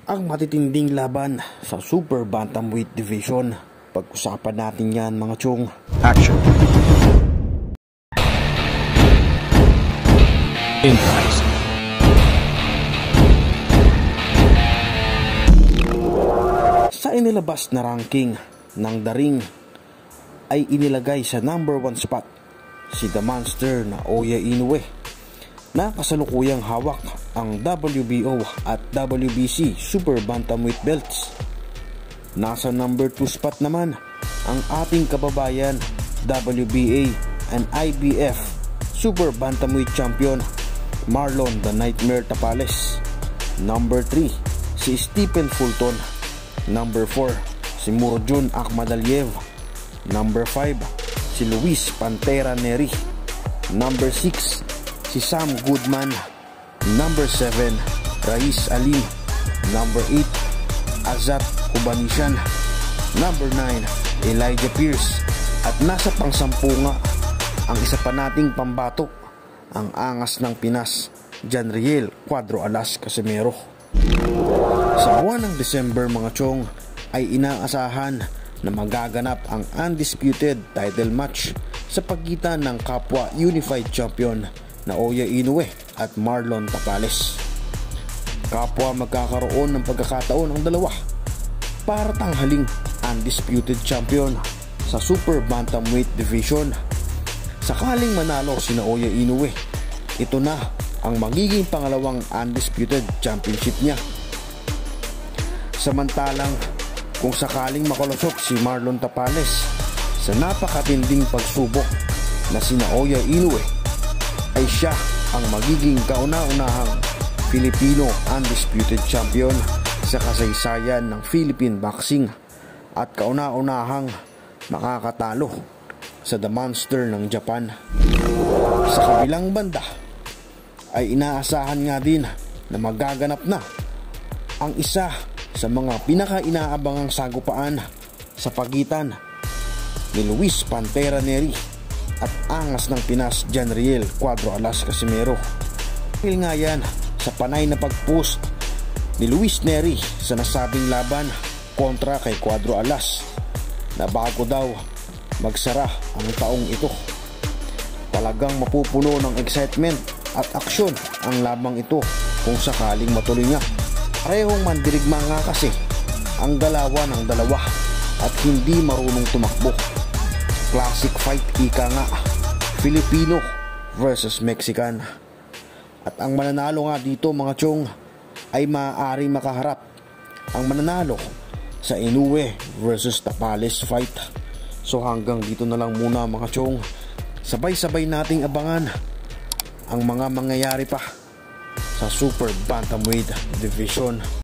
Ang matitinding laban sa Super Bantamweight Division. Pag-usapan natin yan mga chong. Action. Impact. Sa inilabas na ranking ng The Ring ay inilagay sa number 1 spot si The Monster na Oya Inoue na kasalukuyang hawak ang WBO at WBC Super Bantamweight belts. Nasa number 2 spot naman ang ating kababayan WBA and IBF Super Bantamweight Champion Marlon The Nightmare Tapales. Number 3 si Stephen Fulton. Number 4 si Murodjon Akhmadaliev. Number 5 si Luis Pantera Neri. Number 6 si Sam Goodman. Number 7 Rais Alim. Number 8 Azat Hubanisyan. Number 9 Elijah Pierce. At nasa pang-10 nga ang isa pa nating pambatok, ang angas ng Pinas, Janriel Cuadro Alas Casimero. Sa buwan ng December mga chong ay inaasahan na magaganap ang undisputed title match sa pagitan ng kapwa Unified Champion na Oya Inoue at Marlon Tapales. Kapwa magkakaroon ng pagkakataon ang dalawa para tanghaling undisputed champion sa Super Bantamweight Division. Sakaling manalo si Oya Inoue, ito na ang magiging pangalawang undisputed championship niya. Samantalang kung sakaling makalusot si Marlon Tapales sa napakatinding pagsubok na si Oya Inoue, ay siya ang magiging kauna-unahang Filipino undisputed champion sa kasaysayan ng Philippine boxing at kauna-unahang makakatalo sa The Monster ng Japan. Sa kabilang banda ay inaasahan nga din na magaganap na ang isa sa mga pinaka-inaabangang sagupaan sa pagitan ni Luis Pantera Neri at angas ng Pinas Janriel Cuadro Alas Casimero. Dahil nga yan sa panay na pag-post ni Luis Neri sa nasabing laban kontra kay Cuadro Alas na bago daw magsara ang taong ito. Talagang mapupuno ng excitement at aksyon ang labang ito kung sakaling matuloy nga. Parehong mandirigma nga kasi ang galawan ng dalawa at hindi marunong tumakbo. Classic fight ika nga, Filipino versus Mexican. At ang mananalo nga dito mga chong ay maaaring makaharap ang mananalo sa Inoue versus Tapales fight. So hanggang dito na lang muna mga chong. Sabay-sabay nating abangan ang mga mangyayari pa sa Super Bantamweight Division.